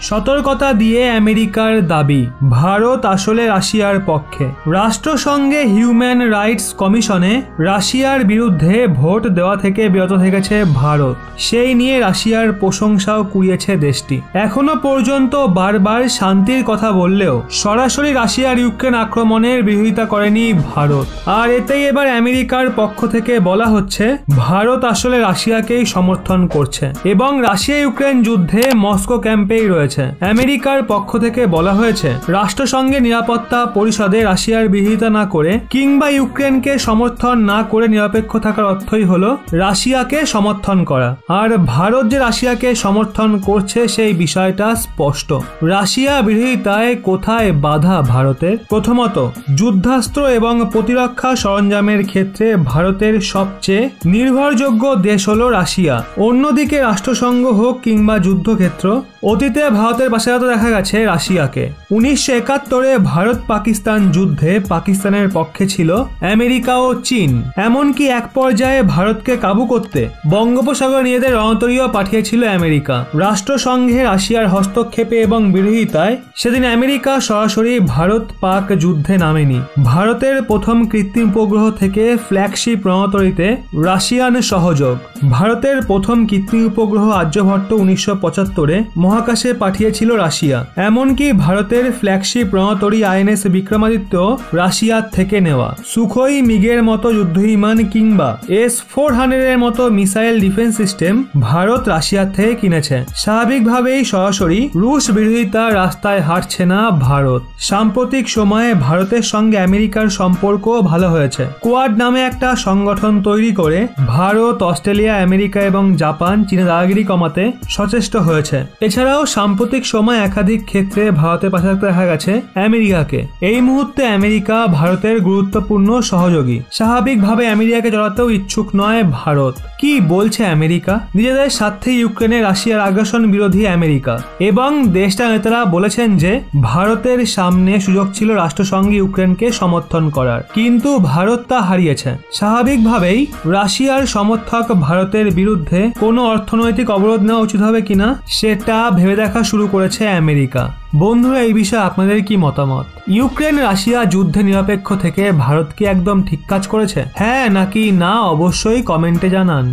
সতর্কতা দিয়ে আমেরিকার দাবি ভারত আসলে রাশিয়ার পক্ষে। রাষ্ট্রসংঘে হিউম্যান রাইটস কমিশনে রাশিয়ার বিরুদ্ধে ভোট দেওয়া থেকে বিরত থেকেছে ভারত, সেই নিয়ে রাশিয়ার প্রশংসাও কুড়িয়েছে দেশটি। এখনো পর্যন্ত বারবার শান্তির কথা বললেও সরাসরি রাশিয়ার ইউক্রেন আক্রমণের বিরোধিতা করেনি ভারত। আর এতেই এবার আমেরিকার পক্ষ থেকে বলা হচ্ছে ভারত আসলে রাশিয়াকেই সমর্থন করছে এবং রাশিয়া ইউক্রেন যুদ্ধে মস্কো ক্যাম্পেই রয়েছে। আমেরিকার পক্ষ থেকে বলা হয়েছে রাষ্ট্রসংঘের নিরাপত্তা পরিষদে রাশিয়ার বিরোধিতা না করে কিংবা ইউক্রেনকে সমর্থন না করে নিরপেক্ষ থাকার অর্থই হলো রাশিয়াকে সমর্থন করা। আর ভারত যে রাশিয়াকে সমর্থন করছে সেই বিষয়টা স্পষ্ট। রাশিয়া বিরোধিতায় কোথায় বাধা ভারতের? প্রথমত, যুদ্ধাস্ত্র এবং প্রতিরক্ষা সরঞ্জামের ক্ষেত্রে ভারতের সবচেয়ে নির্ভরযোগ্য দেশ হলো রাশিয়া। অন্যদিকে রাষ্ট্রসংঘ হোক কিংবা যুদ্ধক্ষেত্র, অতীতে ভারতের পাশে দেখা গেছে রাশিয়াকে। 1971-এ ভারত পাকিস্তান যুদ্ধে পাকিস্তানের পক্ষে ছিল আমেরিকা ও চীন। এমনকি এক পর্যায়ে ভারতকে কাবু করতে বঙ্গোপসাগর নিজেদের রণতরীও পাঠিয়েছিল আমেরিকা। রাষ্ট্রসংঘে রাশিয়ার হস্তক্ষেপে এবং বিরোধিতায় সেদিন আমেরিকা সরাসরি ভারত পাক যুদ্ধে নামেনি। ভারতের প্রথম কৃত্রিম উপগ্রহ থেকে ফ্ল্যাগশিপ রণতরীতে রাশিয়ান সহযোগ। ভারতের প্রথম কৃত্রিম উপগ্রহ আর্যভট্ট 1975-এ মহাকাশে পাঠিয়েছিল রাশিয়া। এমনকি ভারতের ফ্ল্যাগশিপ রণতরী আইএনএস বিক্রমাদিত্য রাশিয়ার থেকে নেওয়া। সুখোই মিগের মতো যুদ্ধবিমান কিংবা S-400-এর মতো মিসাইল ডিফেন্স সিস্টেম ভারত রাশিয়ার থেকে কিনেছে। স্বাভাবিকভাবেই সরাসরি রুশ বিরোধিতার রাস্তায় হাঁটছে না ভারত। সাম্প্রতিক সময়ে ভারতের সঙ্গে আমেরিকার সম্পর্ক ভালো হয়েছে। কোয়াড নামে একটা সংগঠন তৈরি করে ভারত, অস্ট্রেলিয়া, আমেরিকা এবং জাপান চীনের দাদাগিরি কমাতে সচেষ্ট হয়েছে। এছাড়াও সাম্প্রতিক সময় একাধিক ক্ষেত্রে ভারতের পাশে দেখা গেছে আমেরিকাকে। এই মুহূর্তে আমেরিকা ভারতের গুরুত্বপূর্ণ সহযোগী। স্বাভাবিকভাবে আমেরিকাকে জড়াতেও ইচ্ছুক নয় ভারত। কি বলছে আমেরিকা? নিজেদের স্বার্থে ইউক্রেনে রাশিয়ার আগ্রাসন বিরোধী আমেরিকা এবং দেশটার নেতারা বলেছেন যে ভারতের সামনে সুযোগ ছিল রাষ্ট্রসংঘে ইউক্রেনকে সমর্থন করার, কিন্তু ভারত তা হারিয়েছে। স্বাভাবিকভাবেই রাশিয়ার সমর্থক ভারতের বিরুদ্ধে কোনো অর্থনৈতিক অবরোধ নেওয়া উচিত হবে কিনা সেটা ভেবে দেখা শুরু করেছে আমেরিকা। বন্ধুরা, এই বিষয়ে আপনাদের কি মতামত? ইউক্রেন রাশিয়া যুদ্ধে নিরপেক্ষ থেকে ভারত কি একদম ঠিক কাজ করেছে? হ্যাঁ নাকি না অবশ্যই কমেন্টে জানান।